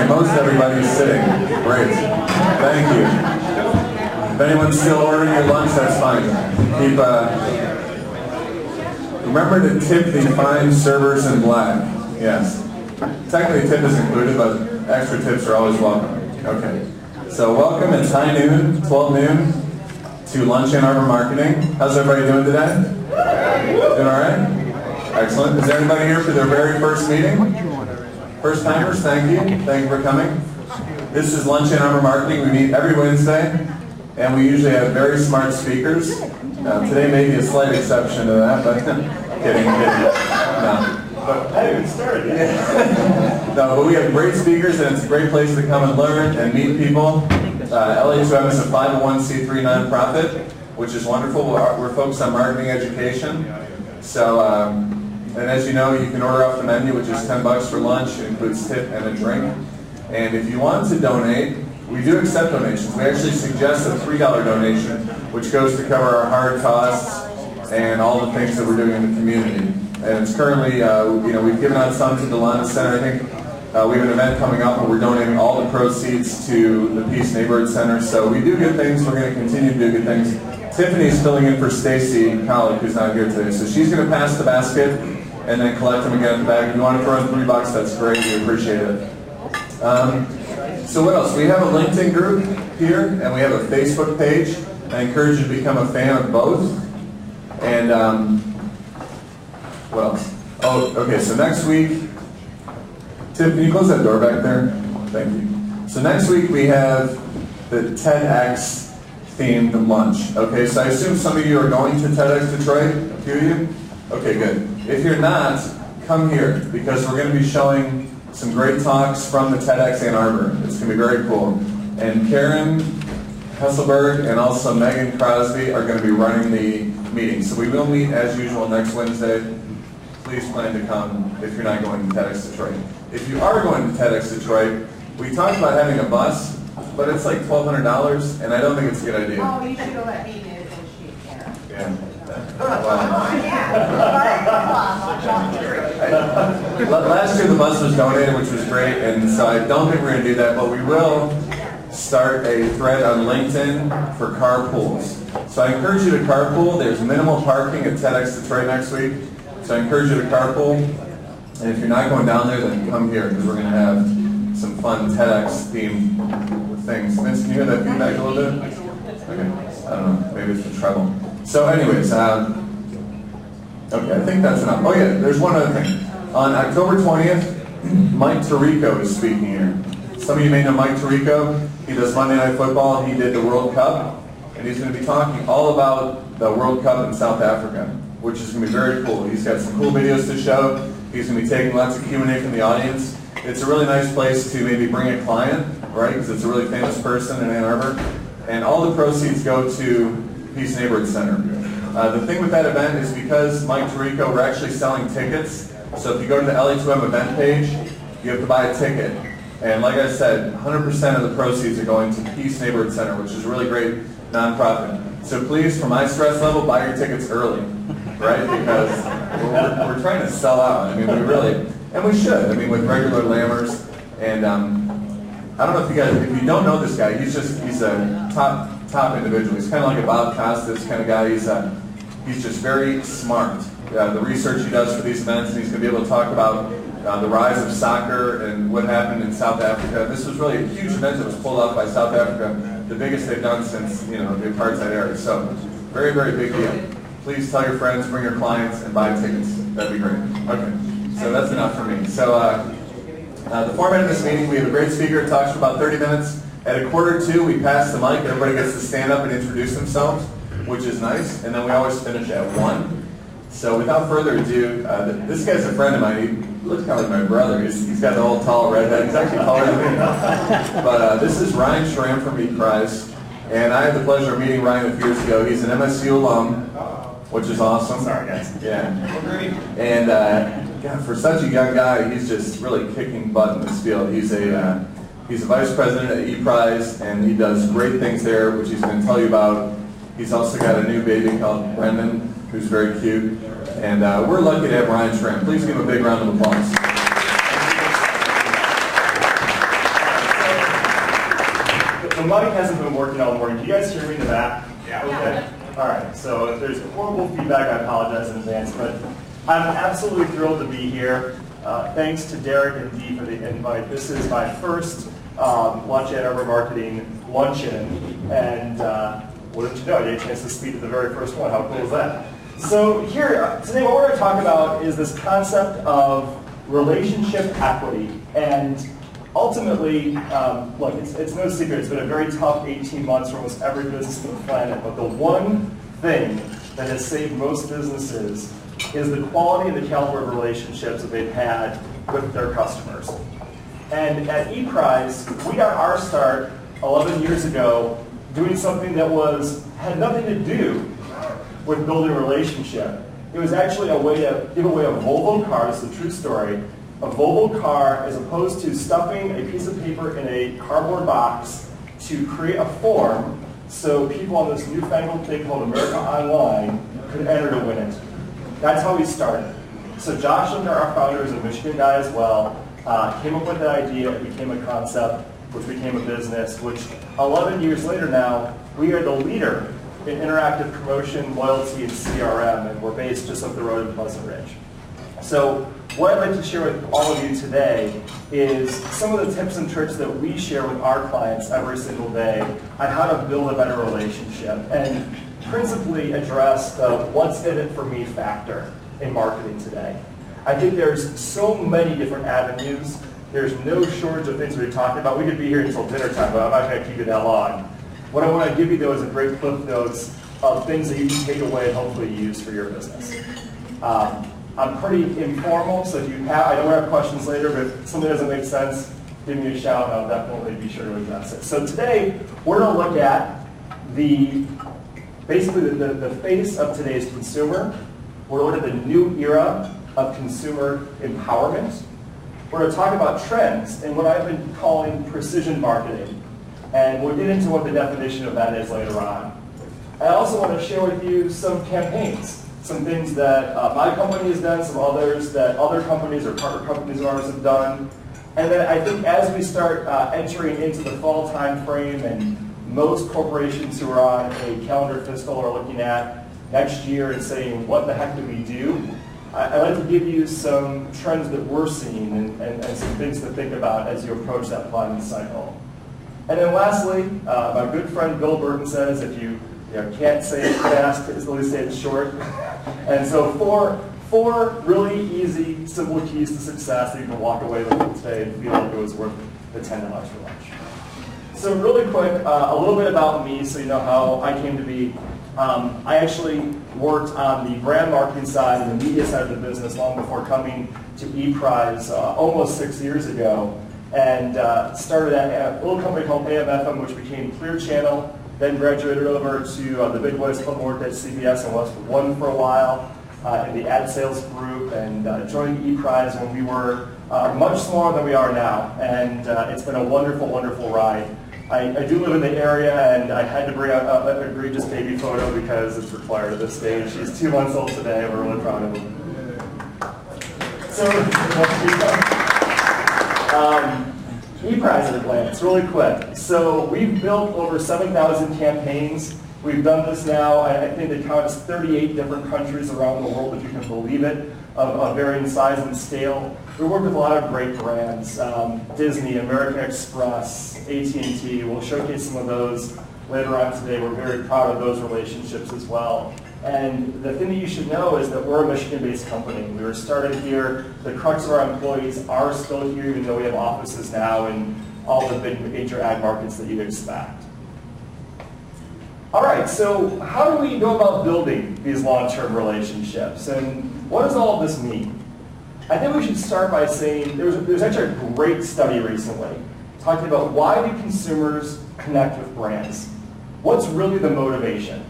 Okay, most everybody's sitting. Great. Thank you. If anyone's still ordering your lunch, that's fine. Remember to tip the fine servers in black. Yes. Technically tip is included, but extra tips are always welcome. Okay. So welcome, it's high noon, 12 noon, to Lunch in Arbor Marketing. How's everybody doing today? Doing all right? Excellent. Is there anybody here for their very first meeting? First timers, thank you. Thank you for coming. This is Lunch in Arbor Marketing. We meet every Wednesday, and we usually have very smart speakers. Today may be a slight exception to that, but kidding. No. But I haven't started yet. No, but we have great speakers, and it's a great place to come and learn and meet people. LA2M is a 501c3 nonprofit, which is wonderful. We're focused on marketing education. So, and as you know, you can order off the menu, which is $10 for lunch. It includes tip and a drink. And if you want to donate, we do accept donations. We actually suggest a $3 donation, which goes to cover our hard costs and all the things that we're doing in the community. And it's currently, we've given out some to the Delana Center. I think we have an event coming up where we're donating all the proceeds to the Peace Neighborhood Center. So we do good things. We're going to continue to do good things. Tiffany's filling in for Stacy Collick, who's not here today. So she's going to pass the basket and then collect them again at the back. If you want to throw in $3, that's great. We appreciate it. So what else? We have a LinkedIn group here, and we have a Facebook page. I encourage you to become a fan of both. And what else? Oh, okay, so next week, Tiff, can you close that door back there? Thank you. So next week we have the TEDx themed lunch. Okay, so I assume some of you are going to TEDx Detroit, a few of you? Okay, good. If you're not, come here, because we're going to be showing some great talks from the TEDx Ann Arbor. It's going to be very cool. And Karen Hesselberg and also Megan Crosby are going to be running the meeting. So we will meet as usual next Wednesday. Please plan to come if you're not going to TEDx Detroit. If you are going to TEDx Detroit, we talked about having a bus, but it's like $1,200, and I don't think it's a good idea. Oh, you should go let me do it and shoot, Yeah. Last year the bus was donated, which was great, and so I don't think we're going to do that, but we will start a thread on LinkedIn for carpools. So I encourage you to carpool. There's minimal parking at TEDx Detroit next week, so I encourage you to carpool. And if you're not going down there, then come here, because we're going to have some fun TEDx themed things. Vince, can you hear that feedback a little bit? Okay, I don't know, maybe it's the treble. So anyways, okay, I think that's enough. Oh yeah, there's one other thing. On October 20th, Mike Tirico is speaking here. Some of you may know Mike Tirico. He does Monday Night Football. He did the World Cup, and he's going to be talking all about the World Cup in South Africa, which is going to be very cool. He's got some cool videos to show. He's going to be taking lots of Q&A from the audience. It's a really nice place to maybe bring a client, right, because it's a really famous person in Ann Arbor. And all the proceeds go to Peace Neighborhood Center. The thing with that event is because Mike Tirico, we're actually selling tickets. So if you go to the LA2M event page, you have to buy a ticket. And like I said, 100% of the proceeds are going to Peace Neighborhood Center, which is a really great nonprofit. So please, for my stress level, buy your tickets early, right? Because we're trying to sell out. I mean, we really, and we should. I mean, with regular lammers. And I don't know if you guys, if you don't know this guy, he's a top individual. He's kind of like a Bob Costas kind of guy. He's just very smart. The research he does for these events, and he's going to be able to talk about the rise of soccer and what happened in South Africa. This was really a huge event that was pulled off by South Africa, the biggest they've done since the apartheid era. So very, very big deal. Please tell your friends, bring your clients, and buy tickets. That'd be great. Okay, so that's enough for me. So the format of this meeting, we have a great speaker who talks for about 30 minutes. At 1:45, we pass the mic. Everybody gets to stand up and introduce themselves, which is nice. And then we always finish at 1. So without further ado, this guy's a friend of mine. He looks kind of like my brother. He's got the old tall red head. He's actually taller than me. But this is Ryan Schram from ePrize. And I had the pleasure of meeting Ryan a few years ago. He's an MSU alum, which is awesome. Sorry, guys. Yeah. And God, for such a young guy, he's just really kicking butt in this field. He's a vice president at ePrize, and he does great things there, which he's going to tell you about. He's also got a new baby called Brendan, who's very cute. And we're lucky to have Ryan Schram. Please give him a big round of applause. the mic hasn't been working all morning. Can you guys hear me in the back? Yeah. Okay. All right. So if there's horrible feedback, I apologize in advance. But I'm absolutely thrilled to be here. Thanks to Derek and Dee for the invite. This is my first Lunch at Arbor Marketing luncheon, and wouldn't you know, I get a chance to speak at the very first one. How cool is that? So here, today what we're going to talk about is this concept of relationship equity. And ultimately, look, it's no secret, it's been a very tough 18 months for almost every business on the planet, but the one thing that has saved most businesses is the quality and the caliber of relationships that they've had with their customers. And at ePrize, we got our start 11 years ago doing something that had nothing to do with building a relationship. It was actually a way to give away a Volvo car. This is a true story. A Volvo car, as opposed to stuffing a piece of paper in a cardboard box to create a form so people on this newfangled thing called America Online could enter to win it. That's how we started. So Josh and our founder is a Michigan guy as well, came up with that idea, it became a concept, which became a business, which 11 years later now, we are the leader in interactive promotion, loyalty, and CRM, and we're based just up the road in Pleasant Ridge. So what I'd like to share with all of you today is some of the tips and tricks that we share with our clients every single day on how to build a better relationship, and principally address the what's in it for me factor in marketing today. I think there's so many different avenues. There's no shortage of things we're talking about. We could be here until dinner time, but I'm not going to keep you that long. What I want to give you, though, is a great clip notes of things that you can take away and hopefully use for your business. I'm pretty informal, so if you have, I know we have questions later, but if something doesn't make sense, give me a shout, and I'll definitely be sure to address it. So today, we're going to look at basically the face of today's consumer. We're going to look at the new era of consumer empowerment. We're going to talk about trends and what I've been calling precision marketing. And we'll get into what the definition of that is later on. I also want to share with you some campaigns, some things that my company has done, some others that other companies or partner companies of ours have done. And then I think as we start entering into the fall time frame, and most corporations who are on a calendar fiscal are looking at next year and saying, what the heck do we do? I'd like to give you some trends that we're seeing and some things to think about as you approach that planning cycle. And then lastly, my good friend Bill Burton says, if you can't say it fast, at least say it short. And so four really easy, simple keys to success that you can walk away with today and feel like it was worth the $10 for lunch. So really quick, a little bit about me so you know how I came to be. I actually worked on the brand marketing side and the media side of the business long before coming to ePrize almost 6 years ago, and started at a little company called AM/FM, which became Clear Channel, then graduated over to the Big Boys Club, worked at CBS and West One for a while in the ad sales group, and joined ePrize when we were much smaller than we are now, and it's been a wonderful, wonderful ride. I do live in the area, and I had to bring out an egregious baby photo because it's required at this stage. She's 2 months old today. We're really proud of her. So, ePrize at a glance, really quick. So we've built over 7,000 campaigns. We've done this now, I think the count is 38 different countries around the world, if you can believe it, of varying size and scale. We work with a lot of great brands, Disney, American Express, AT&T. We'll showcase some of those later on today. We're very proud of those relationships as well. And the thing that you should know is that we're a Michigan-based company. We were started here. The crux of our employees are still here, even though we have offices now in all the big major ag markets that you'd expect. All right, so how do we go about building these long-term relationships? And what does all of this mean? I think we should start by saying there's actually a great study recently talking about why do consumers connect with brands? What's really the motivation?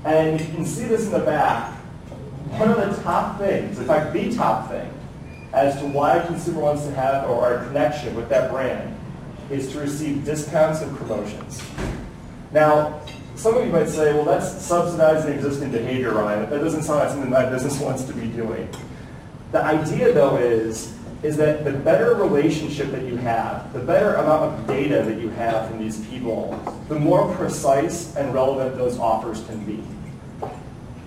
And you can see this in the back. One of the top things, in fact the top thing, as to why a consumer wants to have or a connection with that brand is to receive discounts and promotions. Now, some of you might say, well, that's subsidizing existing behavior, Ryan. That doesn't sound like something my business wants to be doing. The idea, though, is is that the better relationship that you have, the better amount of data that you have from these people, the more precise and relevant those offers can be.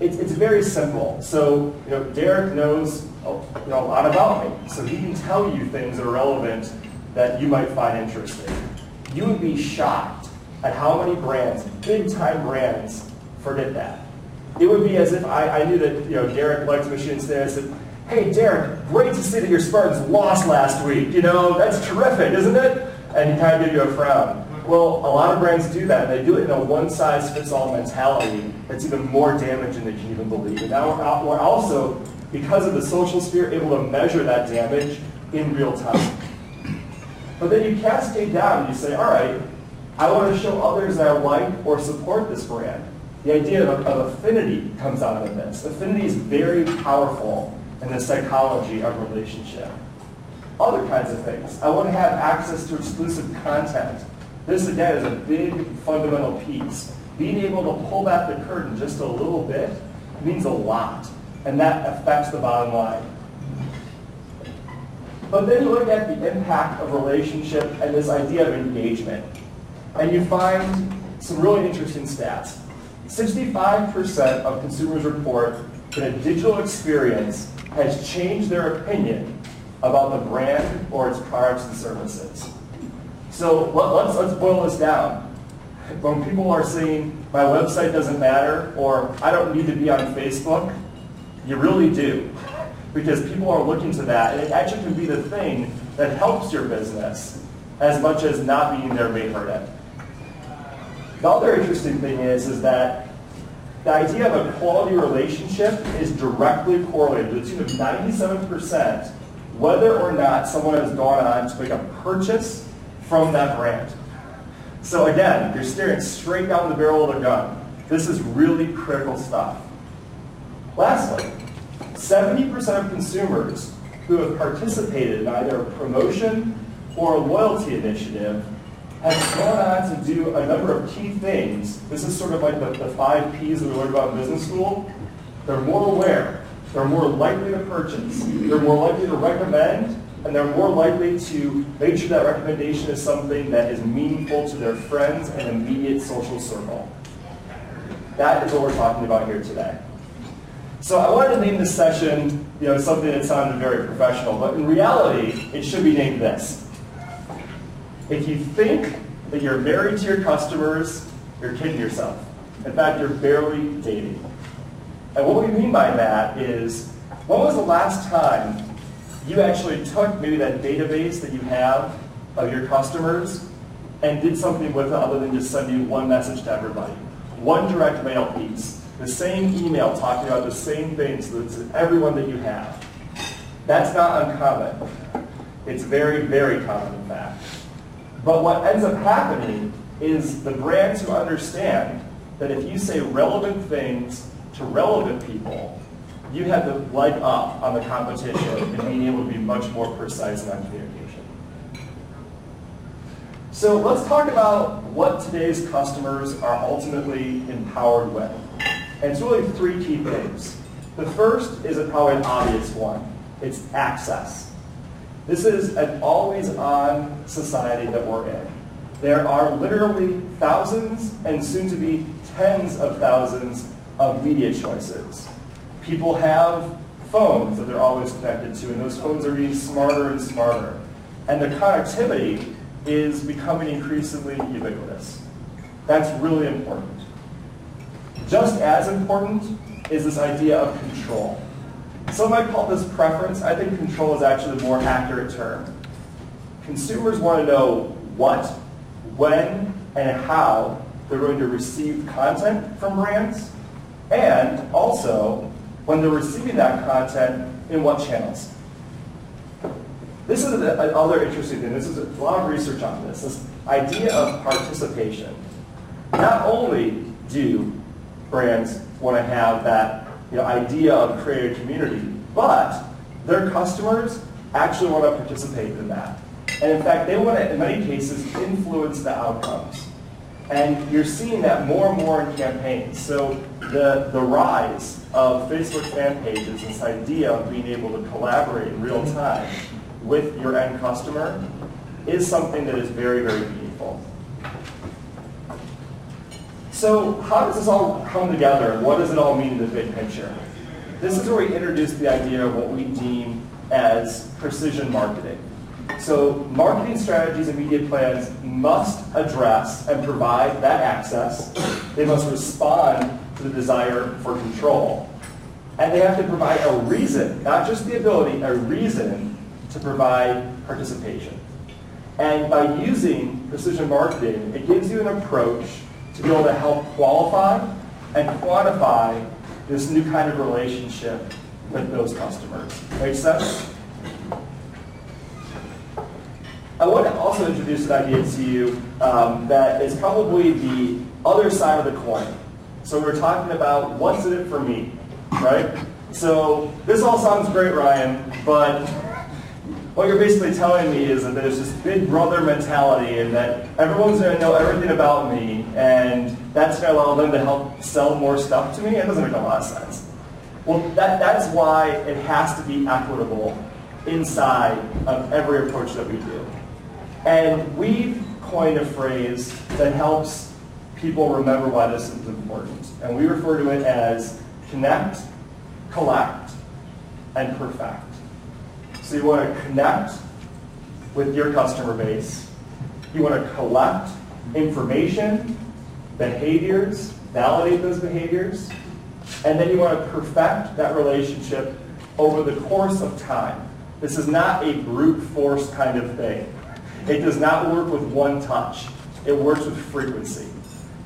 It's very simple. So Derek knows a lot about me, so he can tell you things that are relevant that you might find interesting. You would be shocked at how many brands, big-time brands, forget that. It would be as if I knew that Derek likes Michigan State. I said, "Hey, Derek, great to see that your Spartans lost last week. That's terrific, isn't it?" And he kind of give you a frown. Well, a lot of brands do that, and they do it in a one-size-fits-all mentality that's even more damaging than you can even believe. And now we're also, because of the social sphere, able to measure that damage in real time. But then you cascade down and you say, all right, I want to show others that I like or support this brand. The idea of affinity comes out of this. Affinity is very powerful in the psychology of relationship. Other kinds of things. I want to have access to exclusive content. This, again, is a big fundamental piece. Being able to pull back the curtain just a little bit means a lot, and that affects the bottom line. But then you look at the impact of relationship and this idea of engagement, and you find some really interesting stats. 65% of consumers report that a digital experience has changed their opinion about the brand or its products and services. So let's boil this down. When people are saying, my website doesn't matter, or I don't need to be on Facebook, you really do. Because people are looking to that, and it actually can be the thing that helps your business as much as not being there may hurt it. The other interesting thing is that the idea of a quality relationship is directly correlated to the tune of 97% whether or not someone has gone on to make a purchase from that brand. So again, you're staring straight down the barrel of the gun. This is really critical stuff. Lastly, 70% of consumers who have participated in either a promotion or a loyalty initiative have gone on to do a number of key things. This is sort of like the 5 Ps that we learned about in business school. They're more aware. They're more likely to purchase. They're more likely to recommend. And they're more likely to make sure that recommendation is something that is meaningful to their friends and immediate social circle. That is what we're talking about here today. So I wanted to name this session something that sounded very professional, but in reality, it should be named this. If you think that you're married to your customers, you're kidding yourself. In fact, you're barely dating. And what we mean by that is, when was the last time you actually took maybe that database that you have of your customers and did something with it other than just sending one message to everybody? One direct mail piece. The same email talking about the same things to everyone that you have. That's not uncommon. It's very, very common in fact. But what ends up happening is the brands who understand that if you say relevant things to relevant people, you have the leg up on the competition and being able to be much more precise in that communication. So let's talk about what today's customers are ultimately empowered with. And it's really 3 key things. The first is probably an obvious one. It's access. This is an always-on society that we're in. There are literally thousands and soon to be tens of thousands of media choices. People have phones that they're always connected to, and those phones are getting smarter and smarter. And the connectivity is becoming increasingly ubiquitous. That's really important. Just as important is this idea of control. Some might call this preference. I think control is actually a more accurate term. Consumers want to know what, when, and how they're going to receive content from brands, and also when they're receiving that content, in what channels. This is another interesting thing. This is a lot of research on this idea of participation. Not only do brands want to have that idea of creating a community, but their customers actually want to participate in that. And in fact, they want to, in many cases, influence the outcomes. And you're seeing that more and more in campaigns. So the rise of Facebook fan pages, this idea of being able to collaborate in real time, with your end customer is something that is very, very meaningful. So how does this all come together, and what does it all mean in the big picture? This is where we introduce the idea of what we deem as precision marketing. So marketing strategies and media plans must address and provide that access. They must respond to the desire for control. And they have to provide a reason, not just the ability, a reason to provide participation. And by using precision marketing, it gives you an approach to be able to help qualify and quantify this new kind of relationship with those customers. Make sense? I want to also introduce an idea to you that is probably the other side of the coin. So we're talking about what's in it for me, right? So this all sounds great, Ryan, but what you're basically telling me is that there's this big brother mentality and that everyone's going to know everything about me and that's going to allow them to help sell more stuff to me. It doesn't make a lot of sense. Well, that's why it has to be equitable inside of every approach that we do. And we've coined a phrase that helps people remember why this is important. And we refer to it as connect, collect, and perfect. So you want to connect with your customer base. You want to collect information, behaviors, validate those behaviors, and then you want to perfect that relationship over the course of time. This is not a brute force kind of thing. It does not work with one touch. It works with frequency.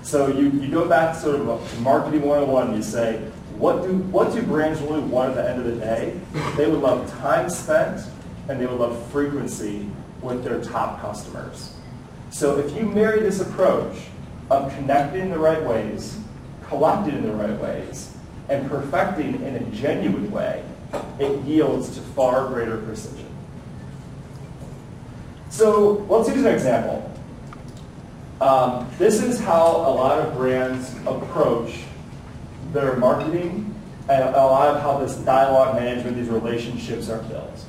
So you go back sort of to marketing 101, you say, what do brands really want at the end of the day? They would love time spent and they would love frequency with their top customers. So if you marry this approach of connecting in the right ways, collecting in the right ways, and perfecting in a genuine way, it yields to far greater precision. So let's use an example. This is how a lot of brands approach their marketing and a lot of how this dialogue management, these relationships are built.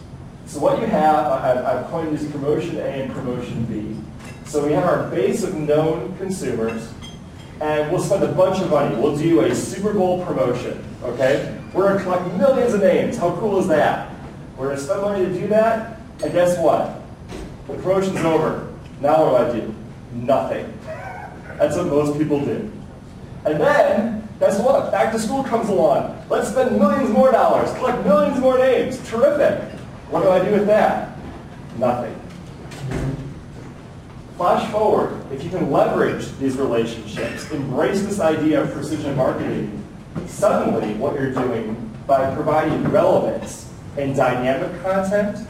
So what you have, I've coined these promotion A and promotion B. So we have our base of known consumers, and we'll spend a bunch of money. We'll do a Super Bowl promotion, okay? We're going to collect millions of names. How cool is that? We're going to spend money to do that, and guess what? The promotion's over. Now what do? Nothing. That's what most people do. And then, guess what? Back to school comes along. Let's spend millions more dollars, collect millions more names. Terrific. What do I do with that? Nothing. Flash forward. If you can leverage these relationships, embrace this idea of precision marketing, suddenly what you're doing by providing relevance and dynamic content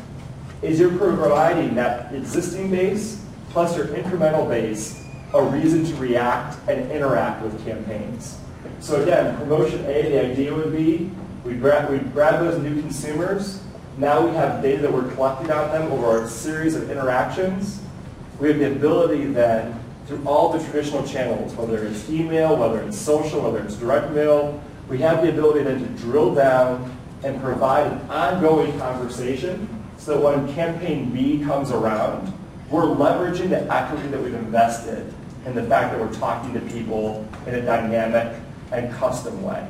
is you're providing that existing base plus your incremental base a reason to react and interact with campaigns. So again, promotion A, the idea would be we grab those new consumers. Now we have data that we're collecting on them over a series of interactions. We have the ability then, through all the traditional channels, whether it's email, whether it's social, whether it's direct mail, we have the ability then to drill down and provide an ongoing conversation so that when campaign B comes around, we're leveraging the equity that we've invested in the fact that we're talking to people in a dynamic and custom way.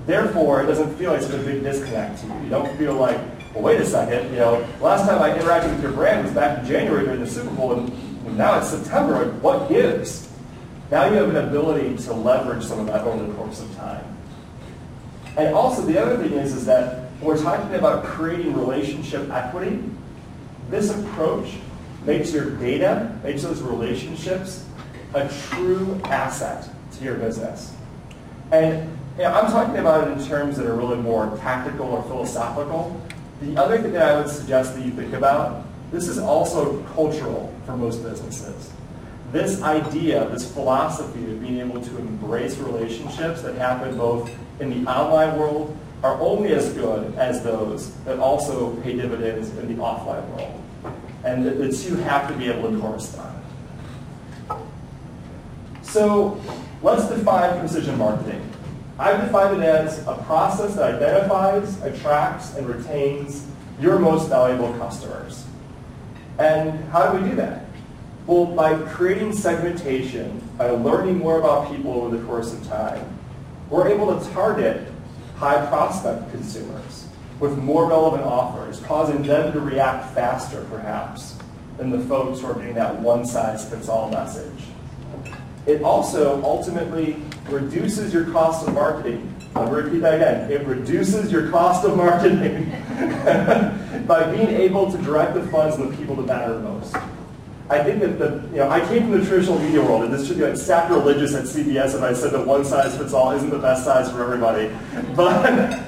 Therefore, it doesn't feel like such a big disconnect to you. You don't feel like, well, wait a second, last time I interacted with your brand was back in January during the Super Bowl, and now it's September, like, what gives? Now you have an ability to leverage some of that over the course of time. And also, the other thing is that when we're talking about creating relationship equity, this approach makes your data, makes those relationships a true asset to your business. And I'm talking about it in terms that are really more tactical or philosophical. The other thing that I would suggest that you think about, this is also cultural for most businesses. This idea, this philosophy of being able to embrace relationships that happen both in the online world are only as good as those that also pay dividends in the offline world. And the two have to be able to correspond. So let's define precision marketing. I've defined it as a process that identifies, attracts, and retains your most valuable customers. And how do we do that? Well, by creating segmentation, by learning more about people over the course of time, we're able to target high prospect consumers with more relevant offers, causing them to react faster, perhaps, than the folks who are getting that one-size-fits-all message. It also ultimately reduces your cost of marketing. I'll repeat that again. It reduces your cost of marketing by being able to direct the funds and the people that matter most. I think that I came from the traditional media world, and this should be like sacrilegious at CBS if I said that one size fits all isn't the best size for everybody. But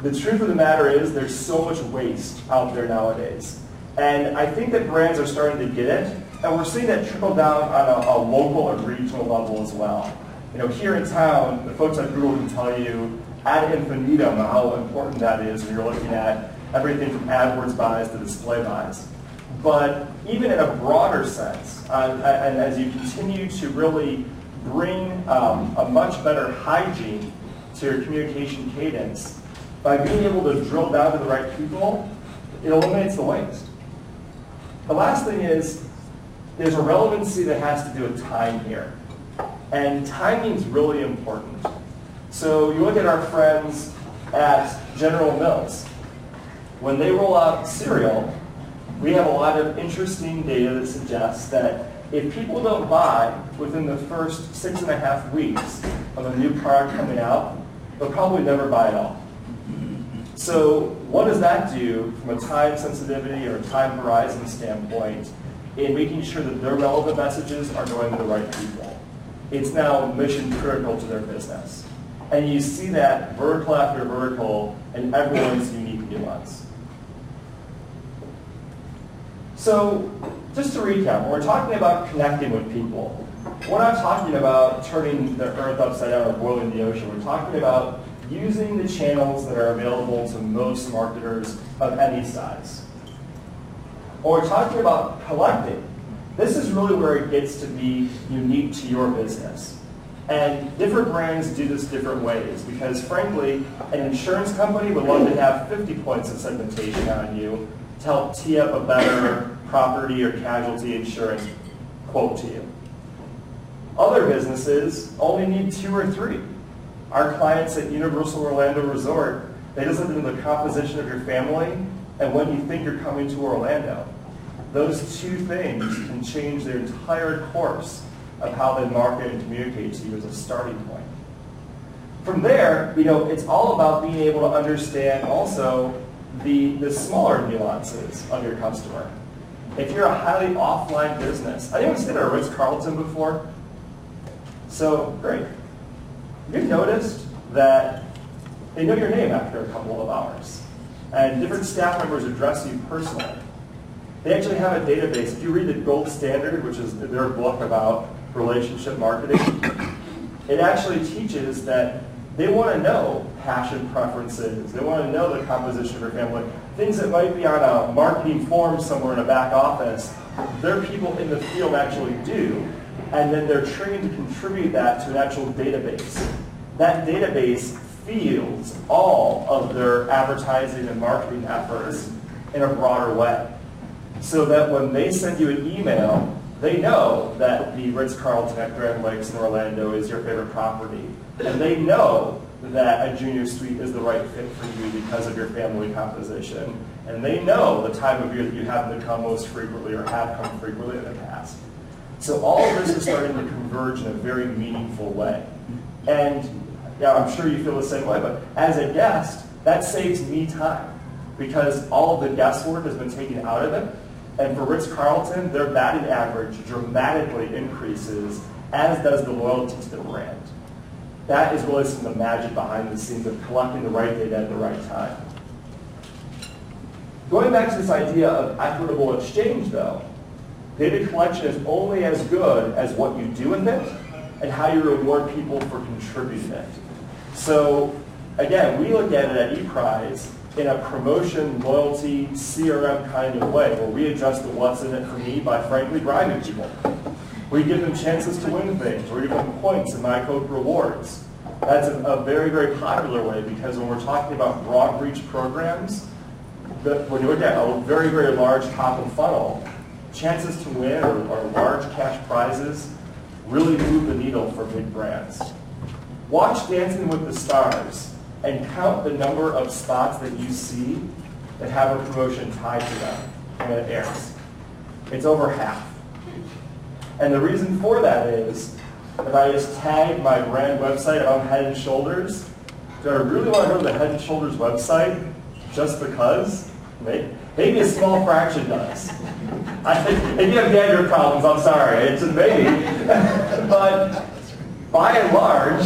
the truth of the matter is there's so much waste out there nowadays. And I think that brands are starting to get it, and we're seeing that trickle down on a local and regional level as well. Here in town, the folks at Google can tell you ad infinitum how important that is when you're looking at everything from AdWords buys to display buys. But even in a broader sense, and as you continue to really bring a much better hygiene to your communication cadence, by being able to drill down to the right people, it eliminates the waste. The last thing is, there's a relevancy that has to do with time here. And timing is really important. So you look at our friends at General Mills. When they roll out cereal, we have a lot of interesting data that suggests that if people don't buy within the first 6.5 weeks of a new product coming out, they'll probably never buy at all. So what does that do from a time sensitivity or time horizon standpoint in making sure that their relevant messages are going to the right people? It's now mission critical to their business. And you see that vertical after vertical in everyone's unique nuance. So just to recap, when we're talking about connecting with people, we're not talking about turning the earth upside down or boiling the ocean. We're talking about using the channels that are available to most marketers of any size. Or we're talking about collecting. This is really where it gets to be unique to your business. And different brands do this different ways because, frankly, an insurance company would love to have 50 points of segmentation on you to help tee up a better property or casualty insurance quote to you. Other businesses only need 2 or 3. Our clients at Universal Orlando Resort, they just look into the composition of your family and when you think you're coming to Orlando. Those 2 things can change their entire course of how they market and communicate to you as a starting point. From there, it's all about being able to understand also the smaller nuances of your customer. If you're a highly offline business, anyone stayed at a Ritz-Carlton before? So, great. You've noticed that they know your name after a couple of hours, and different staff members address you personally. They actually have a database. If you read the Gold Standard, which is their book about relationship marketing, it actually teaches that they want to know passion preferences. They want to know the composition of your family. Things that might be on a marketing form somewhere in a back office, their people in the field actually do, and then they're trained to contribute that to an actual database. That database fields all of their advertising and marketing efforts in a broader way. So that when they send you an email, they know that the Ritz-Carlton at Grand Lakes in Orlando is your favorite property. And they know that a junior suite is the right fit for you because of your family composition. And they know the time of year that you happen to come most frequently or have come frequently in the past. So all of this is starting to converge in a very meaningful way. And I'm sure you feel the same way, but as a guest, that saves me time because all of the guesswork has been taken out of it. And for Ritz-Carlton, their batting average dramatically increases, as does the loyalty to the brand. That is really some of the magic behind the scenes of collecting the right data at the right time. Going back to this idea of equitable exchange, though, data collection is only as good as what you do with it and how you reward people for contributing it. So, again, we look at it at ePrize in a promotion, loyalty, CRM kind of way, where we adjust the what's in it for me by frankly bribing people. We give them chances to win things, or we give them points in my code rewards. That's a very, very popular way because when we're talking about broad reach programs, when you look at a very, very large top of funnel, chances to win or large cash prizes really move the needle for big brands. Watch Dancing with the Stars and count the number of spots that you see that have a promotion tied to them when it airs. It's over half. And the reason for that is, if I just tag my brand website on Head & Shoulders, do I really want to go to the Head & Shoulders website just because? Maybe a small fraction does. If you have gender problems, I'm sorry, it's a maybe. But by and large,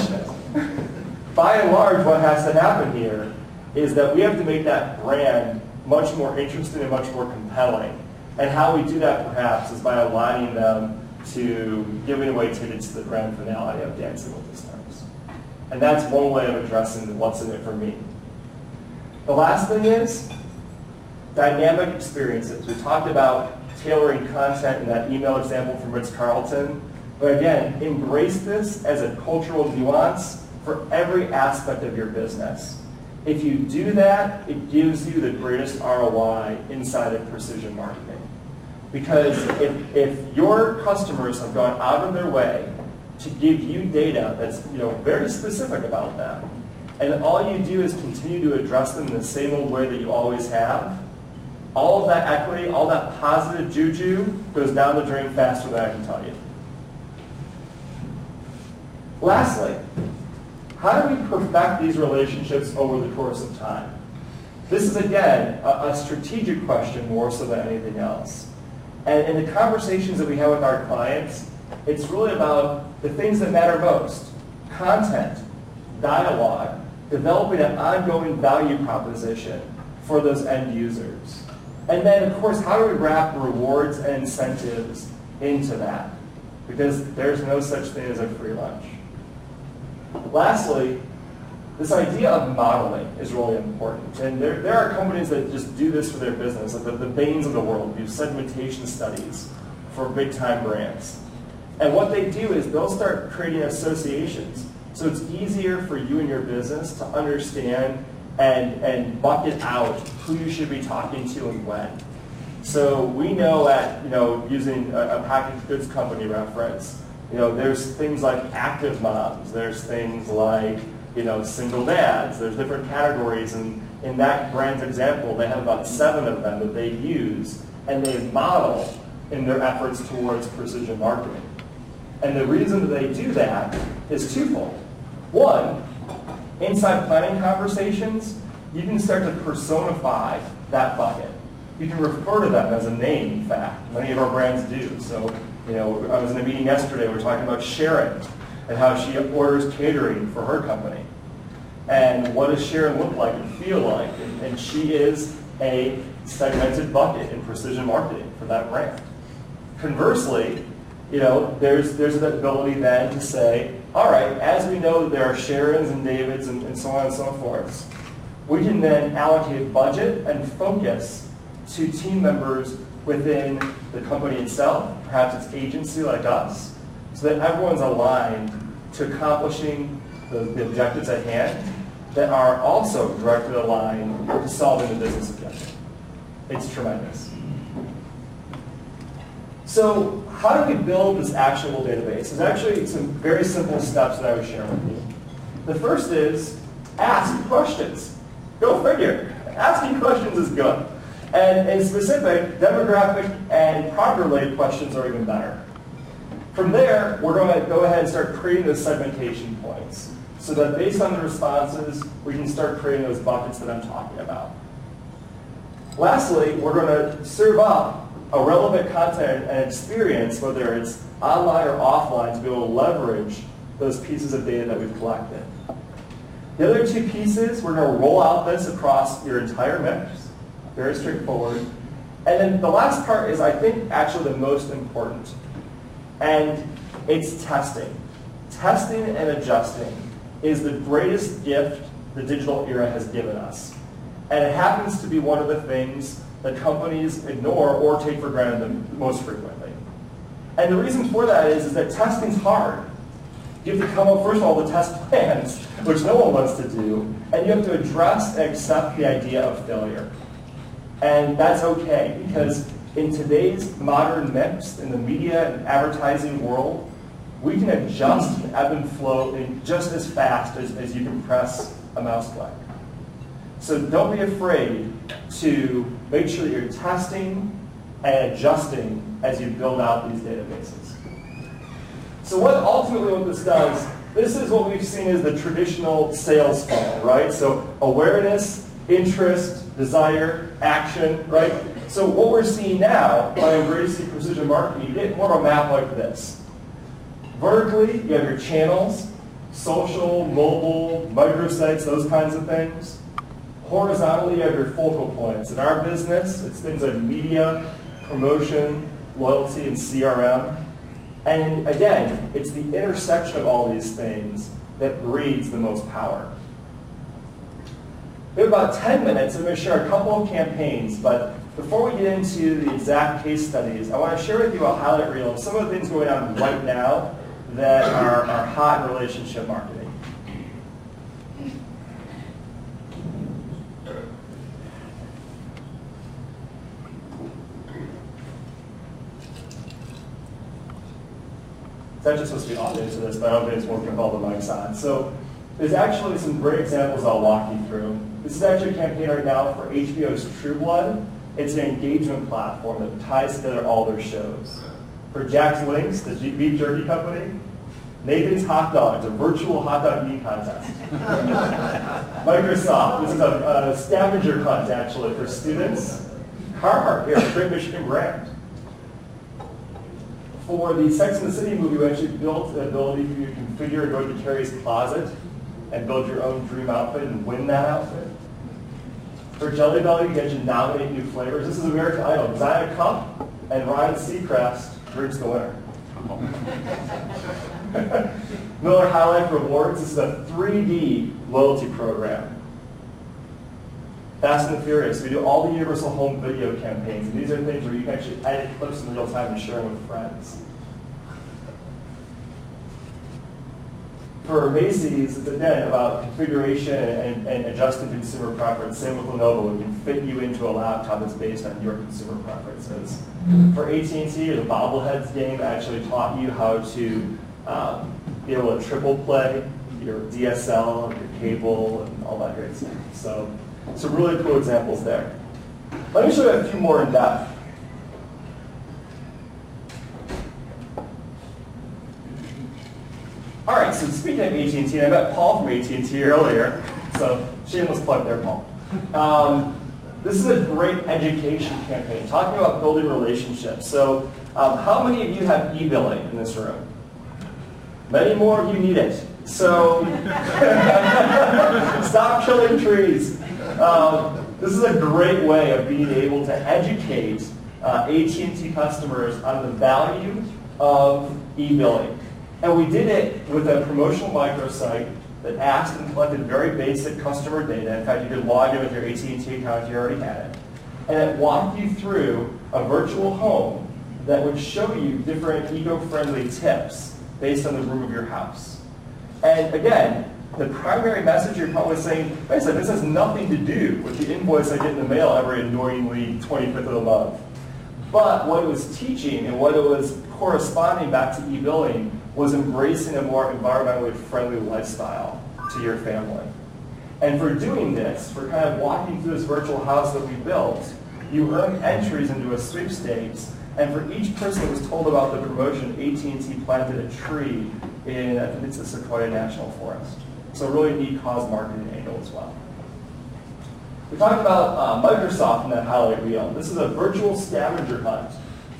what has to happen here is that we have to make that brand much more interesting and much more compelling. And how we do that, perhaps, is by aligning them to giving away tickets to the grand finale of Dancing with the Stars. And that's one way of addressing what's in it for me. The last thing is dynamic experiences. We talked about tailoring content in that email example from Ritz-Carlton. But again, embrace this as a cultural nuance for every aspect of your business. If you do that, it gives you the greatest ROI inside of precision marketing. Because if your customers have gone out of their way to give you data that's very specific about them, and all you do is continue to address them in the same old way that you always have, all of that equity, all that positive juju goes down the drain faster than I can tell you. Lastly, how do we perfect these relationships over the course of time? This is, again, a strategic question more so than anything else. And in the conversations that we have with our clients, it's really about the things that matter most: content, dialogue, developing an ongoing value proposition for those end users. And then, of course, how do we wrap rewards and incentives into that? Because there's no such thing as a free lunch. Lastly, this idea of modeling is really important. And there are companies that just do this for their business, like the Bains of the world do segmentation studies for big-time brands. And what they do is they'll start creating associations. So it's easier for you and your business to understand and bucket out who you should be talking to and when. So we know at, using a packaged goods company reference, there's things like active moms, there's things like, single dads, there's different categories, and in that brand's example, they have about 7 of them that they use, and they model in their efforts towards precision marketing. And the reason that they do that is twofold. One, inside planning conversations, you can start to personify that bucket. You can refer to them as a name, in fact. Many of our brands do. So, I was in a meeting yesterday, we were talking about Sharon and how she orders catering for her company. And what does Sharon look like and feel like? And she is a segmented bucket in precision marketing for that brand. Conversely, there's that ability then to say, all right, as we know that there are Sharons and Davids and so on and so forth, we can then allocate budget and focus to team members within the company itself, perhaps its agency like us, so that everyone's aligned to accomplishing the objectives at hand that are also directly aligned to solving the business objective. It's tremendous. So how do we build this actionable database? There's actually some very simple steps that I would share with you. The first is ask questions. Go figure. Asking questions is good. And in specific, demographic and product-related questions are even better. From there, we're going to go ahead and start creating those segmentation points so that based on the responses, we can start creating those buckets that I'm talking about. Lastly, we're going to serve up a relevant content and experience, whether it's online or offline, to be able to leverage those pieces of data that we've collected. The other 2 pieces, we're going to roll out this across your entire mix. Very straightforward. And then the last part is, I think, actually the most important. And it's testing. Testing and adjusting is the greatest gift the digital era has given us. And it happens to be one of the things that companies ignore or take for granted the most frequently. And the reason for that is that testing's hard. You have to come up, first of all, with test plans, which no one wants to do, and you have to address and accept the idea of failure. And that's okay, because in today's modern mix, in the media and advertising world, we can adjust the ebb and flow in just as fast as you can press a mouse click. So don't be afraid to make sure that you're testing and adjusting as you build out these databases. So ultimately what this does, this is what we've seen as the traditional sales funnel, right? So awareness, interest, desire, action, right? So what we're seeing now by embracing precision marketing, you get more of a map like this. Vertically, you have your channels, social, mobile, microsites, those kinds of things. Horizontally, you have your focal points. In our business, it's things like media, promotion, loyalty, and CRM. And again, it's the intersection of all these things that breeds the most power. We have about 10 minutes. I'm going to share a couple of campaigns, but before we get into the exact case studies, I want to share with you a highlight reel of some of the things going on right now that are hot in relationship marketing. It's actually supposed to be audio to this, but I don't think it's working with all the mics on. So there's actually some great examples I'll walk you through. This is actually a campaign right now for HBO's True Blood. It's an engagement platform that ties together all their shows. For Jack's Links, the beef jerky company, Nathan's Hot Dogs, a virtual hot dog eating contest. Microsoft, this is a scavenger hunt actually for students. Carhartt, here, a great Michigan brand. For the Sex and the City movie, we actually built the ability for you to configure and go to Carrie's closet and build your own dream outfit and win that outfit. For Jelly Belly, you can actually nominate new flavors. This is American Idol. Design a cup, and Ryan Seacrest drinks the winner. Miller High Life Rewards. This is a 3D loyalty program. Fast and the Furious. We do all the Universal Home Video campaigns. And these are things where you can actually edit clips in real time and share them with friends. For Macy's, it's again about configuration and adjusting consumer preference. Same with Lenovo, we can fit you into a laptop that's based on your consumer preferences. For AT&T, the bobbleheads game actually taught you how to be able to triple play your DSL, your cable, and all that great stuff. So some really cool examples there. Let me show you a few more in depth. All right, so speaking of AT&T, I met Paul from AT&T earlier, so shameless plug there, Paul. This is a great education campaign, talking about building relationships. So how many of you have e-billing in this room? Many more of you need it. So stop killing trees. This is a great way of being able to educate AT&T customers on the value of e-billing. And we did it with a promotional microsite that asked and collected very basic customer data. In fact, you could log in with your AT&T account if you already had it. And it walked you through a virtual home that would show you different eco-friendly tips based on the room of your house. And again, the primary message you're probably saying, wait a second, this has nothing to do with the invoice I get in the mail every annoyingly 25th of the month. But what it was teaching and what it was corresponding back to e-billing was embracing a more environmentally friendly lifestyle to your family. And for doing this, for kind of walking through this virtual house that we built, you earn entries into a sweepstakes, and for each person that was told about the promotion, AT&T planted a tree in, I think it's the Sequoia National Forest. So a really neat cause marketing angle as well. We talked about Microsoft in that highlight reel. This is a virtual scavenger hunt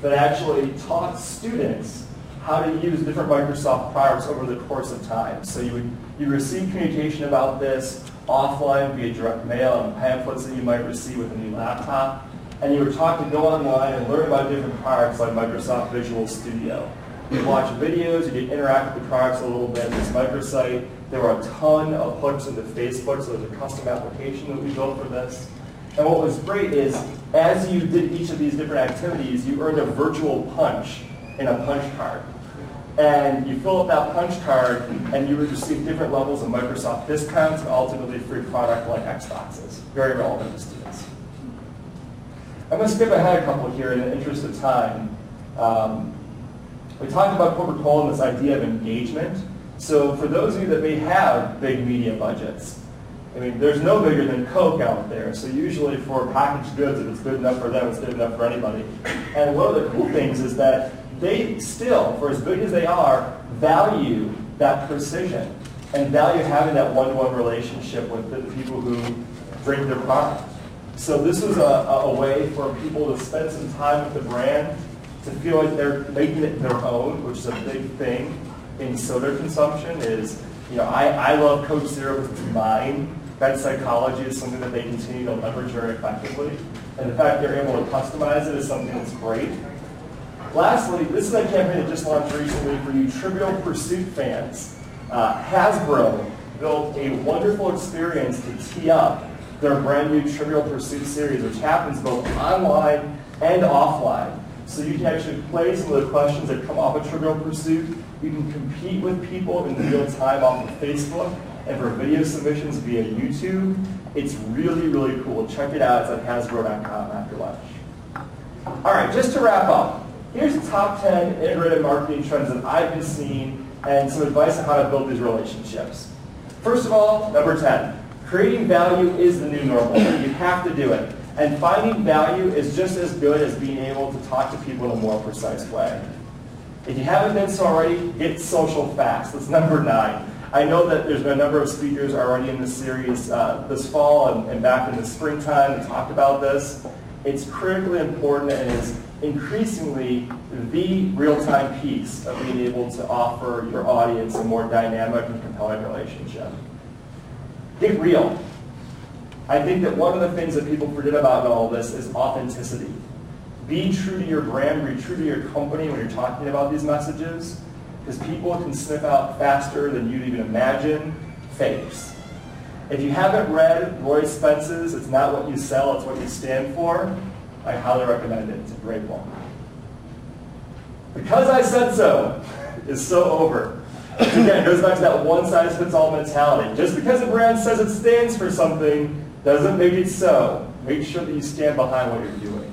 that actually taught students how to use different Microsoft products over the course of time. So you receive communication about this offline via direct mail and pamphlets that you might receive with a new laptop. And you were taught to go online and learn about different products like Microsoft Visual Studio. You watch videos, you could interact with the products a little bit in this microsite. There were a ton of hooks into Facebook, so there's a custom application that we built for this. And what was great is, as you did each of these different activities, you earned a virtual punch in a punch card. And you fill up that punch card, and you would receive different levels of Microsoft discounts and ultimately free product like Xboxes. Very relevant to students. I'm going to skip ahead a couple here in the interest of time. We talked about Coca-Cola and this idea of engagement. So for those of you that may have big media budgets, I mean, there's no bigger than Coke out there. So usually for packaged goods, if it's good enough for them, it's good enough for anybody. And one of the cool things is that they still, for as big as they are, value that precision and value having that one-to-one relationship with the people who drink their product. So this was a way for people to spend some time with the brand, to feel like they're making it their own, which is a big thing in soda consumption. Is, you know, I love Coke Zero because it's mine. That psychology is something that they continue to leverage very effectively. And the fact they're able to customize it is something that's great. Lastly, this is a campaign that just launched recently for you Trivial Pursuit fans. Hasbro built a wonderful experience to tee up their brand new Trivial Pursuit series, which happens both online and offline. So you can actually play some of the questions that come off of Trivial Pursuit. You can compete with people in real time off of Facebook, and for video submissions via YouTube. It's really, really cool. Check it out. It's at hasbro.com after lunch. All right, just to wrap up, here's the top 10 integrated marketing trends that I've been seeing and some advice on how to build these relationships. First of all, number 10, creating value is the new normal. You have to do it. And finding value is just as good as being able to talk to people in a more precise way. If you haven't been so already, get social fast. That's number 9. I know that there's been a number of speakers already in this series this fall and back in the springtime that talked about this. It's critically important and is increasingly the real-time piece of being able to offer your audience a more dynamic and compelling relationship. Get real. I think that one of the things that people forget about in all of this is authenticity. Be true to your brand, be true to your company when you're talking about these messages, because people can sniff out faster than you'd even imagine fakes. If you haven't read Roy Spence's It's Not What You Sell, It's What You Stand For, I highly recommend it. It's a great one. Because I said so is so over. Again, it goes back to that one-size-fits-all mentality. Just because a brand says it stands for something doesn't make it so. Make sure that you stand behind what you're doing.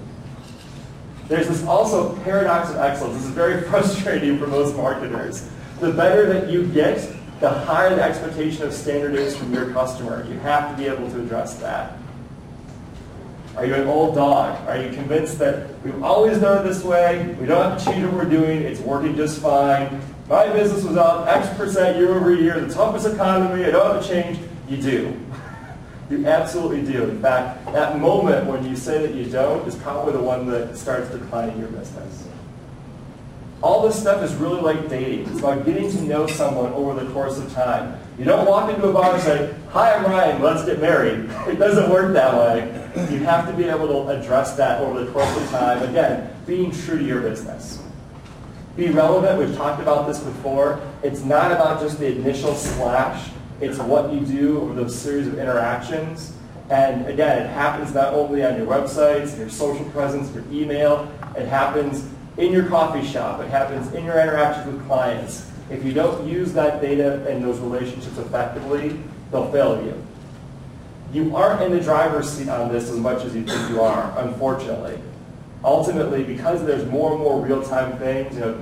There's this also paradox of excellence. This is very frustrating for most marketers. The better that you get, the higher the expectation of standard is from your customer. You have to be able to address that. Are you an old dog? Are you convinced that we've always done it this way, we don't have to change what we're doing, it's working just fine, my business was up X% year over year, the toughest economy, I don't have to change? You do. You absolutely do. In fact, that moment when you say that you don't is probably the one that starts declining your business. All this stuff is really like dating. It's about getting to know someone over the course of time. You don't walk into a bar and say, "Hi, I'm Ryan, let's get married." It doesn't work that way. You have to be able to address that over the course of time. Again, being true to your business. Be relevant. We've talked about this before. It's not about just the initial splash. It's what you do over those series of interactions. And again, it happens not only on your websites, your social presence, your email. It happens in your coffee shop. It happens in your interactions with clients. If you don't use that data and those relationships effectively, they'll fail you. You aren't in the driver's seat on this as much as you think you are, unfortunately. Ultimately, because there's more and more real-time things, you know,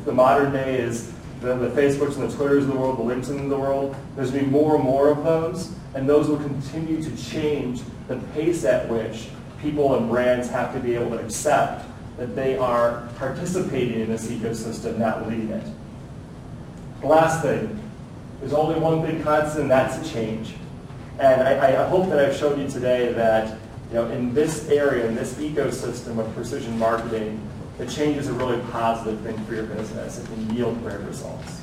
the modern day is the Facebooks and the Twitters of the world, the LinkedIn of the world, there's going to be more and more of those, and those will continue to change the pace at which people and brands have to be able to accept that they are participating in this ecosystem, not leading it. The last thing, there's only one big constant, and that's a change. And I hope that I've showed you today that, you know, in this area, in this ecosystem of precision marketing, the change is a really positive thing for your business. It can yield great results.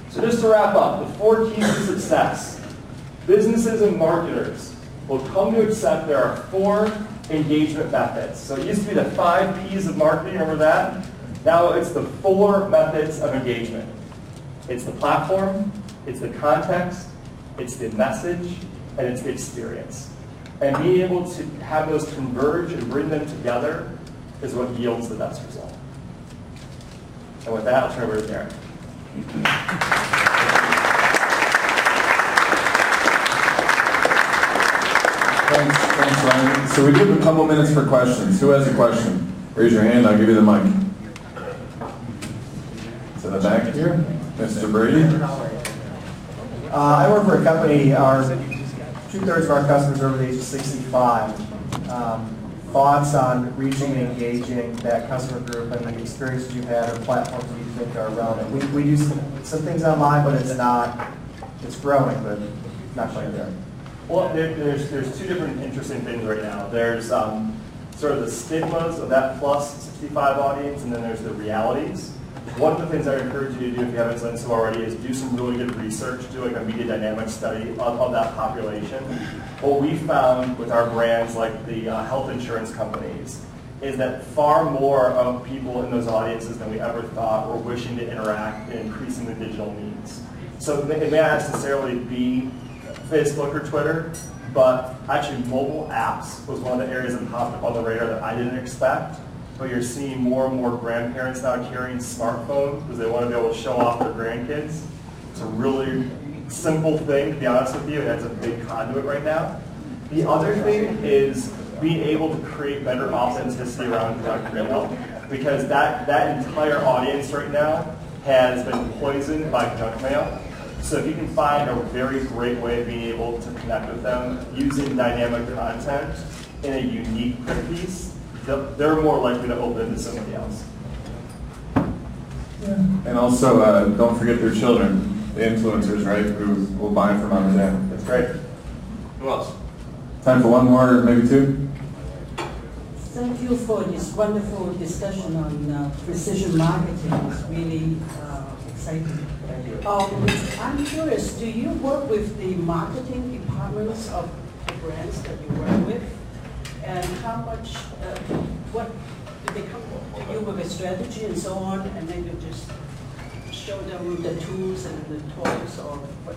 So just to wrap up, the 4 keys to success. Businesses and marketers will come to accept there are 4 engagement methods. So it used to be the 5 Ps of marketing, remember that? Now it's the 4 methods of engagement. It's the platform, it's the context, it's the message, and it's the experience. And being able to have those converge and bring them together is what yields the best result. And with that, I'll turn it over to Derek. Thanks. Thanks, Ryan. So we do have a couple minutes for questions. Who has a question? Raise your hand, I'll give you the mic. To the back here, Mr. Brady. I work for a company, two-thirds of our customers are over the age of 65. Thoughts on reaching and engaging that customer group and the experiences you've had or platforms that you think are relevant. We do some things online, but it's growing, but not quite there. Well, there's two different interesting things right now. There's sort of the stigmas of that plus 65 audience, and then there's the realities. One of the things I encourage you to do, if you haven't done so already, is do some really good research, do like a media dynamics study of that population. What we found with our brands like the health insurance companies is that far more of people in those audiences than we ever thought were wishing to interact in increasingly digital means. So it may not necessarily be Facebook or Twitter, but actually mobile apps was one of the areas that popped up on the radar that I didn't expect. But you're seeing more and more grandparents now carrying smartphones because they want to be able to show off their grandkids. It's a really simple thing, to be honest with you. That's a big conduit right now. The other thing is being able to create better authenticity around direct mail, because that entire audience right now has been poisoned by junk mail. So if you can find a very great way of being able to connect with them using dynamic content in a unique print piece, they're more likely to open to somebody else. Yeah. And also, don't forget their children, the influencers, right, who will buy from mom and dad. That's great. Who else? Time for one more, maybe two. Thank you for this wonderful discussion on precision marketing. It's really exciting. Thank you. I'm curious, do you work with the marketing departments of the brands that you work with? And how much, what do they come to you with a strategy and so on, and then you just show them the tools and the toys, or what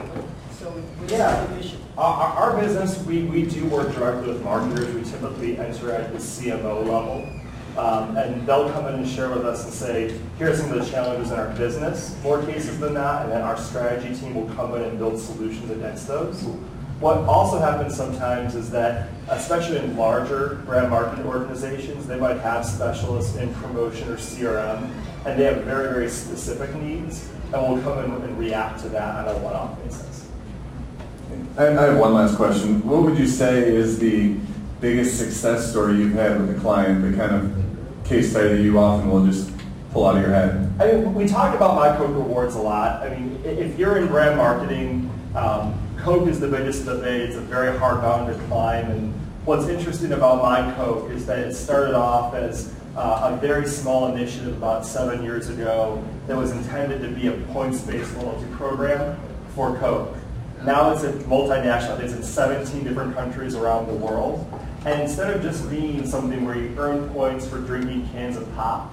so what's the vision? Our business, we do work directly with marketers. We typically enter at the CMO level. And they'll come in and share with us and say, here are some of the challenges in our business, more cases than that, and then our strategy team will come in and build solutions against those. What also happens sometimes is that, especially in larger brand marketing organizations, they might have specialists in promotion or CRM, and they have very, very specific needs, and we'll come in and react to that on a one-off basis. I have one last question. What would you say is the biggest success story you've had with a client, the kind of case study that you often will just pull out of your head? I mean, we talk about My Coke Rewards a lot. I mean, if you're in brand marketing, Coke is the biggest debate. It's a very hard mountain to climb. And what's interesting about My Coke is that it started off as a very small initiative about 7 years ago that was intended to be a points-based loyalty program for Coke. Now it's a multinational. It's in 17 different countries around the world. And instead of just being something where you earn points for drinking cans of pop,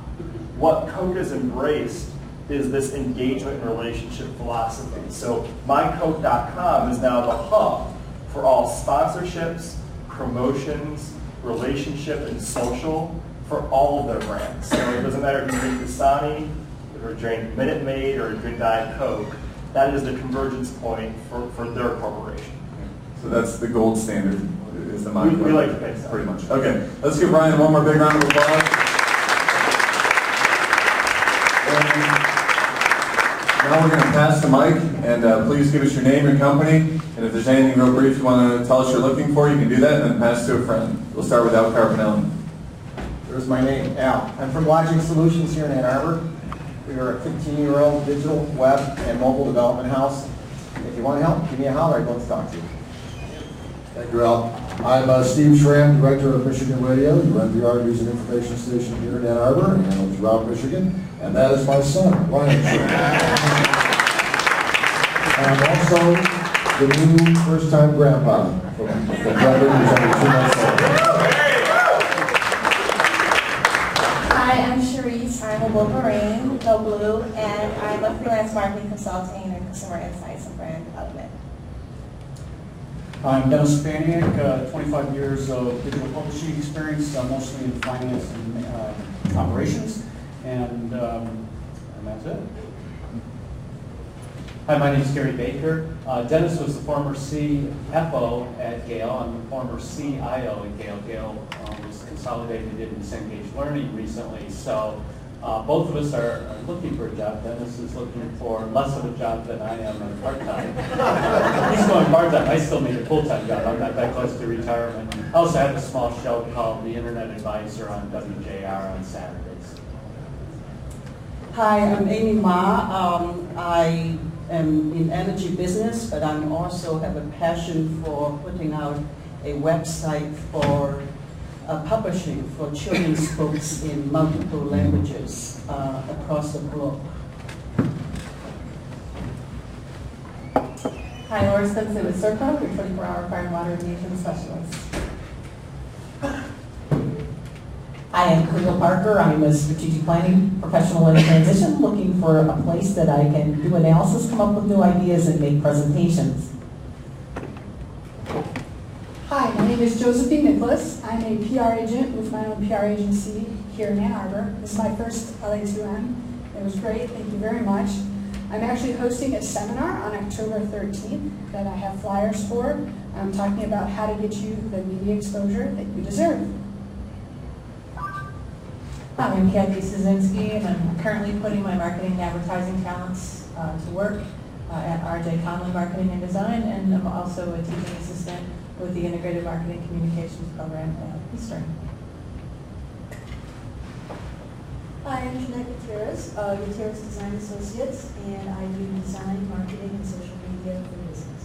what Coke has embraced is this engagement and relationship philosophy. So mycoke.com is now the hub for all sponsorships, promotions, relationship, and social for all of their brands. So it doesn't matter if you drink Dasani, or drink Minute Maid, or drink Diet Coke. That is the convergence point for their corporation. So that's the gold standard, is the My Coke. We like to think so. Pretty much. Okay, let's give Ryan one more big round of applause. Now we're going to pass the mic, and please give us your name, your company, and if there's anything real brief you want to tell us you're looking for, you can do that, and then pass to a friend. We'll start with Al Carpinelli. There's my name, Al. I'm from Lodging Solutions here in Ann Arbor. We are a 15-year-old digital, web, and mobile development house. If you want help, give me a holler. I'd love to talk to you. Thank you, Al. I'm Steve Schram, Director of Michigan Radio, your NPR News and Information Station here in Ann Arbor and throughout Michigan. And that is my son, Ryan Schram. I'm also the new first-time grandpa from Denver, who's only 2 months old. Hi, I'm Cherise. I'm a Wolverine, Go Blue, and I'm a freelance marketing consulting and consumer insights and brand development. I'm Dennis Spaniak, 25 years of digital publishing experience, mostly in finance and operations, and that's it. Hi, my name is Gary Baker. Dennis was the former CFO at Gale. I'm the former CIO at Gale. Gale was consolidated into Cengage Learning recently. So both of us are looking for a job. Dennis is looking for less of a job than I am at part-time. He's going part-time. I still need a full-time job. I'm not that close to retirement. I also have a small show called The Internet Advisor on WJR on Saturdays. Hi, I'm Amy Ma. I am in energy business, but I also have a passion for putting out a website for publishing for children's books in multiple languages across the globe. Hi, Laura Spencer with CERCO, your 24-hour fire and water remediation specialist. Hi, I'm Cleo Parker. I'm a strategic planning professional in transition, looking for a place that I can do analysis, come up with new ideas, and make presentations. Hi, my name is Josephine Nicholas. I'm a PR agent with my own PR agency here in Ann Arbor. This is my first LA2M. It was great. Thank you very much. I'm actually hosting a seminar on October 13th that I have flyers for. I'm talking about how to get you the media exposure that you deserve. Hi, I'm Kathy Szynski, and I'm currently putting my marketing and advertising talents to work at RJ Conley Marketing and Design, and I'm also a teaching assistant with the Integrated Marketing Communications Program at Eastern. Hi, I'm Jeanette Gutierrez, Gutierrez Design Associates, and I do design, marketing, and social media for business.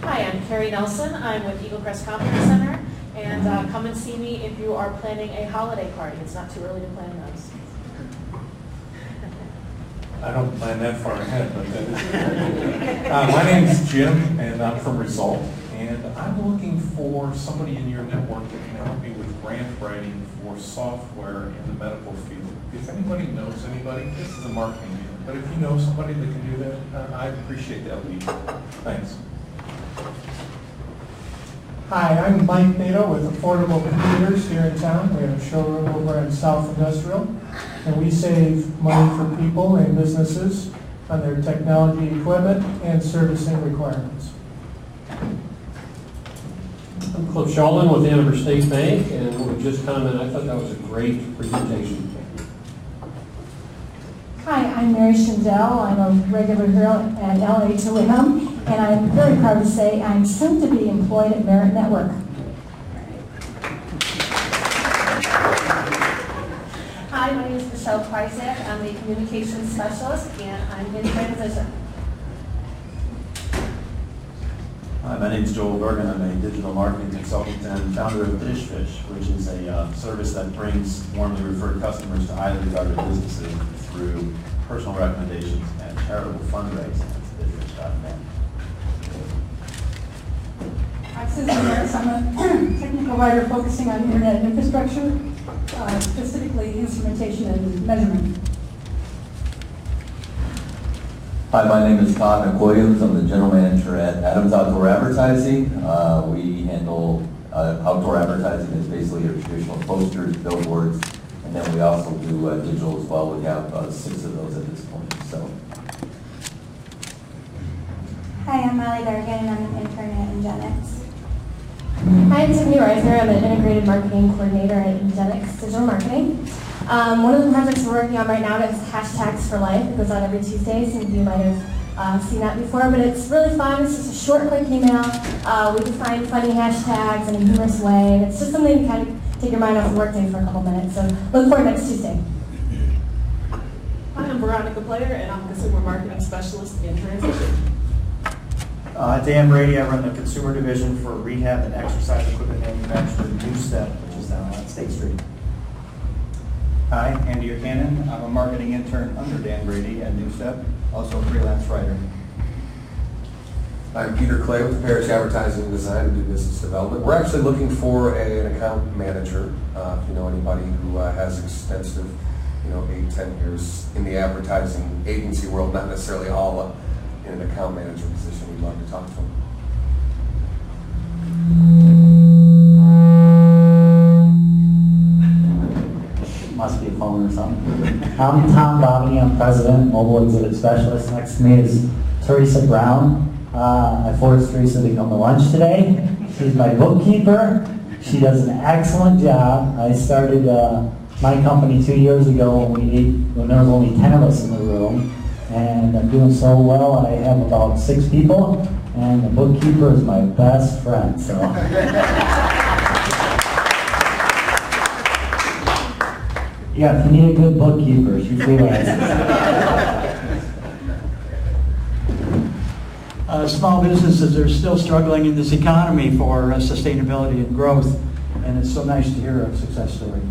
Hi, I'm Carrie Nelson. I'm with Eagle Crest Conference Center, and come and see me if you are planning a holiday party. It's not too early to plan those. I don't plan that far ahead, but that is my name is Jim, and I'm from Result, and I'm looking for somebody in your network that can help me with grant writing for software in the medical field. If anybody knows anybody, this is a marketing deal, but if you know somebody that can do that, I'd appreciate that lead. Thanks. Hi, I'm Mike Nato with Affordable Computers here in town. We have a showroom over in South Industrial, and we save money for people and businesses on their technology equipment and servicing requirements. I'm Cliff Shulman with Ann State Bank, and we just commented, I thought that was a great presentation. Hi, I'm Mary Schindel. I'm a regular here at LA2M, and I'm very proud to say I'm soon to be employed at Merit Network. Hi, my name is Michelle Pryzak. I'm a communications specialist, and I'm in transition. Hi, my name is Joel Bergen. I'm a digital marketing consultant and founder of DishFish, which is a service that brings warmly referred customers to highly regarded businesses through personal recommendations and charitable fundraising. That's dishfish.net. I'm Susan Harris. I'm a technical writer focusing on internet infrastructure, specifically instrumentation and measurement. Hi, my name is Todd McWilliams. I'm the general manager at Adams Outdoor Advertising. We handle outdoor advertising as basically your traditional posters, billboards, and then we also do digital as well. We have 6 of those at this point. So. Hi, I'm Molly Dargan, and I'm an intern at Ingenix. Hi, I'm Tiffany Reisner. I'm an integrated marketing coordinator at Ingenix Digital Marketing. One of the projects we're working on right now is Hashtags for Life. It goes on every Tuesday. Some of you might have seen that before, but it's really fun. It's just a short, quick email. We define funny hashtags in a humorous way. And it's just something to kind of take your mind off the workday for a couple minutes. So look forward next Tuesday. Hi, I'm Veronica Player, and I'm a consumer marketing specialist in transition. Dan Brady, I run the consumer division for rehab and exercise equipment manufacturer New Step, which is down on State Street. Hi, Andy Buchanan. I'm a marketing intern under Dan Brady at New Step, also a freelance writer. I'm Peter Clay with Parish Advertising and Design and do business development. We're actually looking for an account manager. If you know anybody who has extensive, 8-10 years in the advertising agency world, not necessarily all in an account manager position, we'd love to talk to them. Must be a phone or something. I'm Tom Bobby, I'm president, mobile exhibit specialist. Next to me is Teresa Brown. I forced Teresa to come to lunch today. She's my bookkeeper. She does an excellent job. I started my company 2 years ago when there was only 10 of us in the room. And I'm doing so well. I have about 6 people, and the bookkeeper is my best friend. So. Yeah, if you need a good bookkeeper, she freelances. Small businesses are still struggling in this economy for sustainability and growth, and it's so nice to hear a success story.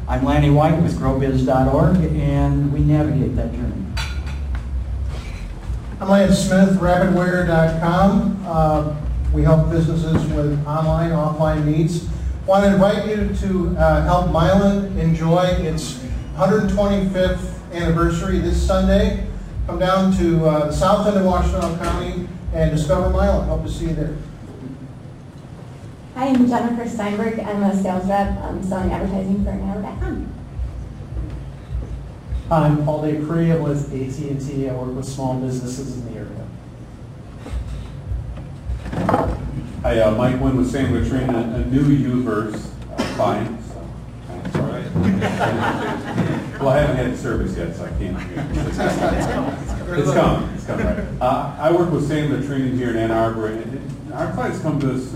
I'm Lanny White with growbiz.org, and we navigate that journey. I'm Lance Smith, rapidware.com. We help businesses with online, offline needs. Want to invite you to help Milan enjoy its 125th anniversary this Sunday. Come down to the south end of Washtenaw County and discover Milan. Hope to see you there. Hi, I'm Jennifer Steinberg. I'm a sales rep. I'm selling advertising for Arbor.com. I'm Paul Dupree. I'm with AT&T. I work with small businesses in the area. Hi, Mike Wynn with San Latrina, a new U-verse client. So, well, I haven't had service yet, so I can't. It's coming. It's coming. Right. I work with San Latrina here in Ann Arbor, and our clients come to us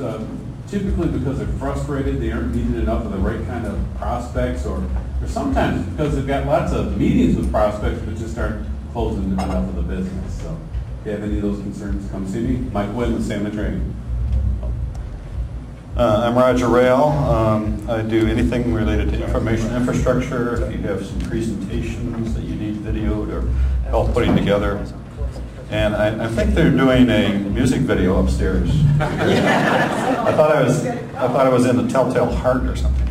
typically because they're frustrated, they aren't meeting enough of the right kind of prospects, or sometimes because they've got lots of meetings with prospects but just aren't closing enough of the business. So if you have any of those concerns, come see me. Mike Wynn with San Latrina. I'm Roger Rail. I do anything related to information infrastructure. If you have some presentations that you need videoed or help putting together. And I think they're doing a music video upstairs. I thought I was in the Telltale Heart or something.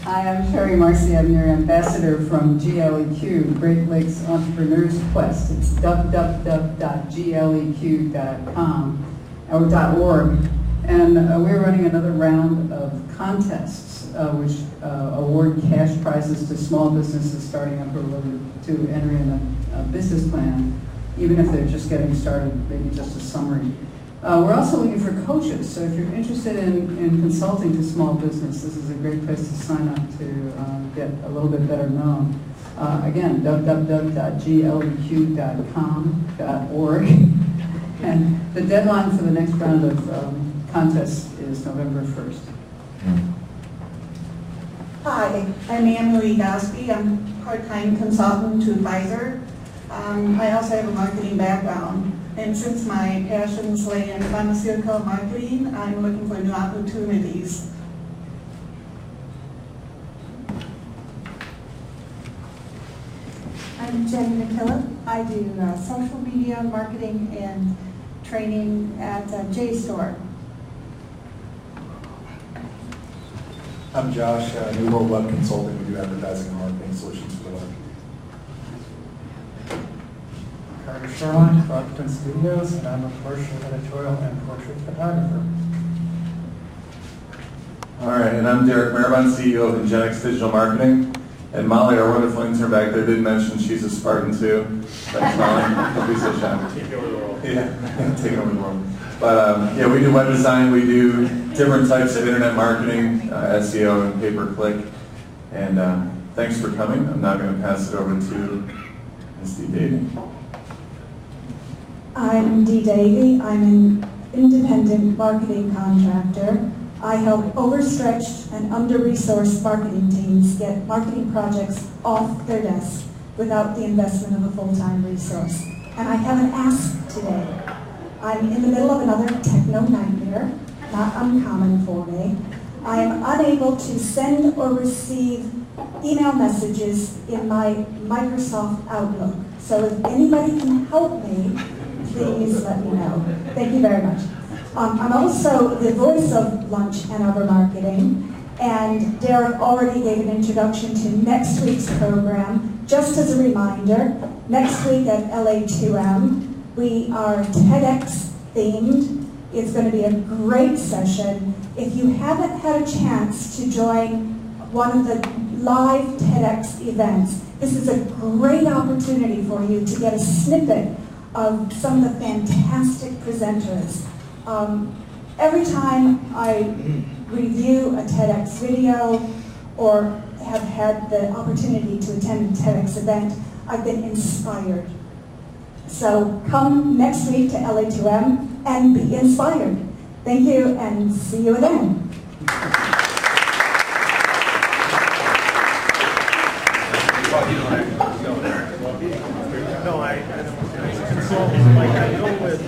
Hi, I'm Sherry Marcy. I'm your ambassador from GLEQ, Great Lakes Entrepreneurs Quest. It's www.gleq.com or .org. And we're running another round of contests, which award cash prizes to small businesses starting up or to enter in a business plan, even if they're just getting started, maybe just a summary. We're also looking for coaches, so if you're interested in consulting to small business, this is a great place to sign up to get a little bit better known. Again, www.gleq.com.org. And the deadline for the next round of contests is November 1st. Hi, I'm Anne-Marie Gosby. I'm part-time consultant to Pfizer. I also have a marketing background. And since my passions lay in pharmaceutical marketing, I'm looking for new opportunities. I'm Jenny McKillop. I do social media marketing and training at JSTOR. I'm Josh, New World Web Consulting. We do advertising and marketing solutions for the web. Carter Sherman, Rockton Studios, and I'm a commercial editorial and portrait photographer. All right, and I'm Derek Maribon, CEO of Ingenix Digital Marketing. And Molly, our wonderful intern back there, did mention she's a Spartan too. Thanks, Molly. Don't be so shy. Take over the world. Yeah, taking over the world. But yeah, we do web design. We do different types of internet marketing, SEO and pay-per-click. And thanks for coming. I'm now going to pass it over to Ms. Dee Davey. I'm Dee Davey. I'm an independent marketing contractor. I help overstretched and under-resourced marketing teams get marketing projects off their desk without the investment of a full-time resource. And I have an ask today. I'm in the middle of another techno nightmare, not uncommon for me. I am unable to send or receive email messages in my Microsoft Outlook. So if anybody can help me, please let me know. Thank you very much. I'm also the voice of Lunch and Arbor Marketing, and Derek already gave an introduction to next week's program. Just as a reminder, next week at LA2M, we are TEDx themed. It's going to be a great session. If you haven't had a chance to join one of the live TEDx events. This is a great opportunity for you to get a snippet of some of the fantastic presenters. Every time I review a TEDx video or have had the opportunity to attend a TEDx event, I've been inspired. So come next week to LA2M and be inspired. Thank you and see you again. No, I consultant, like I know with